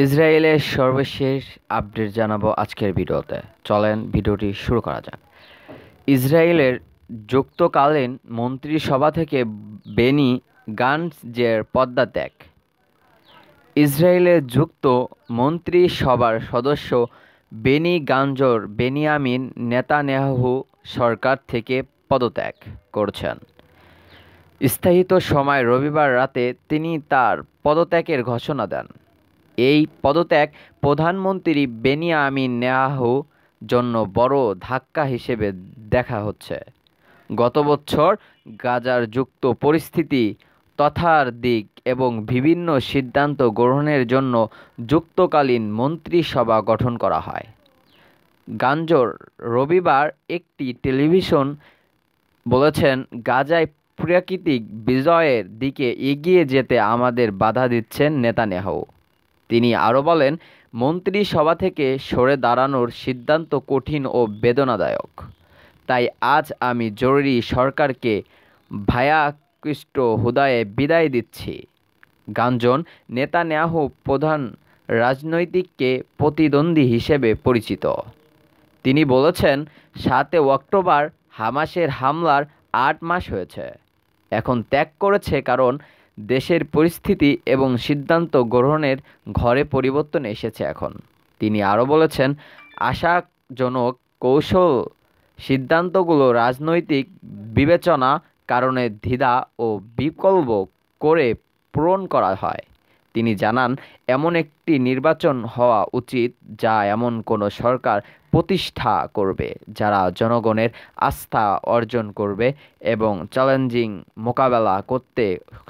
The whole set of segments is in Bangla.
ইসরায়েলের সর্বশেষ আপডেট জানাবো আজকের ভিডিওতে। চলেন ভিডিওটি শুরু করা যাক। ইসরায়েলের যুক্তকালীন মন্ত্রিসভা থেকে বেনি গানজের পদত্যাগ। ইসরায়েলের যুক্ত মন্ত্রিসভার সদস্য বেনি গাঞ্জর বেনিয়ামিন নেতানিয়াহু সরকার থেকে পদত্যাগ করছেন। স্থায়িত সময় রবিবার রাতে তিনি তার পদত্যাগের ঘোষণা দেন। এই পদত্যাগ প্রধানমন্ত্রী বেনিয়ামিন নেতানিয়াহুর জন্য বড় ধাক্কা হিসেবে দেখা হচ্ছে। গত বছর গাজার যুক্ত পরিস্থিতি তথার দিক এবং বিভিন্ন সিদ্ধান্ত গ্রহণের জন্য যুক্তকালীন মন্ত্রিসভা গঠন করা হয়। গাঞ্জর রবিবার একটি টেলিভিশন বলেছেন, গাজায় প্রাকৃতিক বিজয়ের দিকে এগিয়ে যেতে আমাদের বাধা দিচ্ছেন নেতানিয়াহু। তিনি আরও বলেন, মন্ত্রিসভা থেকে সরে দাঁড়ানোর সিদ্ধান্ত কঠিন ও বেদনাদায়ক। তাই আজ আমি জরুরি সরকারকে ভারাক্রান্ত হৃদয়ে বিদায় দিচ্ছি। গাঞ্জন নেতানিয়াহু প্রধান রাজনৈতিক প্রতিদ্বন্দ্বী হিসেবে পরিচিত। তিনি বলেছেন, ৭ অক্টোবর হামাসের হামলার ৮ মাস হয়েছে। এখন ত্যাগ করেছে কারণ দেশের পরিস্থিতি এবং সিদ্ধান্ত গ্রহণের ঘরে পরিবর্তন এসেছে এখন। তিনি আরও বলেছেন, আশাজনক কৌশল সিদ্ধান্তগুলো রাজনৈতিক বিবেচনা কারণে দ্বিধা ও বিকল্প করে পূরণ করা হয়। তিনি জানান, এমন একটি নির্বাচন হওয়া উচিত যা এমন কোনো সরকার প্রতিষ্ঠা করবে যারা জনগণের আস্থা অর্জন করবে এবং চ্যালেঞ্জিং মোকাবেলা করতে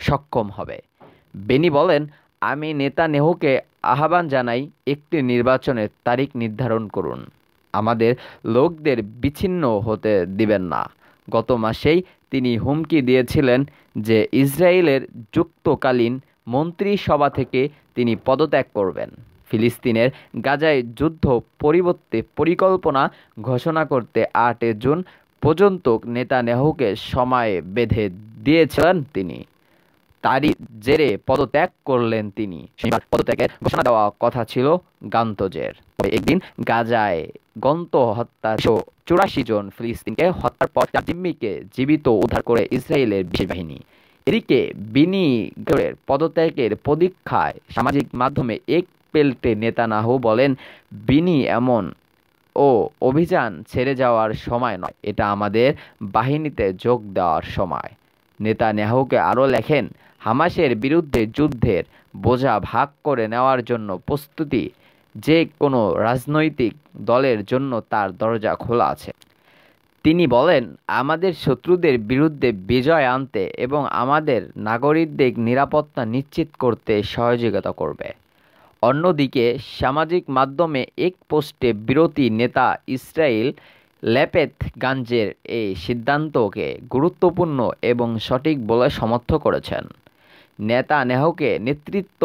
সক্ষম হবে। বেনি বলেন, আমি নেতানিয়াহুকে আহ্বান জানাই, একটি নির্বাচনের তারিখ নির্ধারণ করুন। আমাদের লোকদের বিচ্ছিন্ন হতে দিবেন না। গত মাসেই তিনি হুমকি দিয়েছিলেন যে ইসরায়েলের যুক্তকালীন মন্ত্রিসভা থেকে তিনি পদত্যাগ করবেন। ফিলিস্তিনের গাজায় যুদ্ধ পরবর্তী পরিকল্পনা ঘোষণা করতে ৮ জুন পর্যন্ত নেতানিয়াহুকে সময় বেঁধে দিয়েছিলেন তিনি। তারই জেরে পদত্যাগ করলেন তিনি। শনিবার পদত্যাগের ঘোষণা দেওয়ার কথা ছিল গান্তজের। তবে একদিন গাজায় গণহত্যা ৮৪ জন ফিলিস্তিনিকে হত্যার পর ৪ জিম্মিকে জীবিত উদ্ধার করে ইসরায়েলের বিশেষ বাহিনী। এদিকে বেনি গাঞ্জের পদত্যাগের প্রতীক্ষায় সামাজিক মাধ্যমে এক পোস্টে নেতানিয়াহু বলেন, বেনি এমন অভিযান ছেড়ে যাওয়ার সময় নয়, এটা আমাদের বাহিনীতে যোগ দেওয়ার সময়। নেতানিয়াহুকে আরও লেখেন, হামাসের বিরুদ্ধে যুদ্ধের বোঝা ভাগ করে নেওয়ার জন্য প্রস্তুতি যে কোনো রাজনৈতিক দলের জন্য তার দরজা খোলা আছে। তিনি বলেন, আমাদের শত্রুদের বিরুদ্ধে বিজয় আনতে এবং আমাদের নাগরিকদের নিরাপত্তা নিশ্চিত করতে সহযোগিতা করবে। অন্যদিকে সামাজিক মাধ্যমে এক পোস্টে বিরোধী নেতা ইসরায়েল লেপেত গাঞ্জের এই সিদ্ধান্তকে গুরুত্বপূর্ণ এবং সঠিক বলে সমর্থন করেছেন। নেতানিয়াহুকে নেতৃত্ব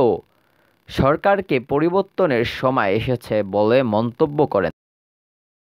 সরকারকে পরিবর্তনের সময় এসেছে বলে মন্তব্য করেন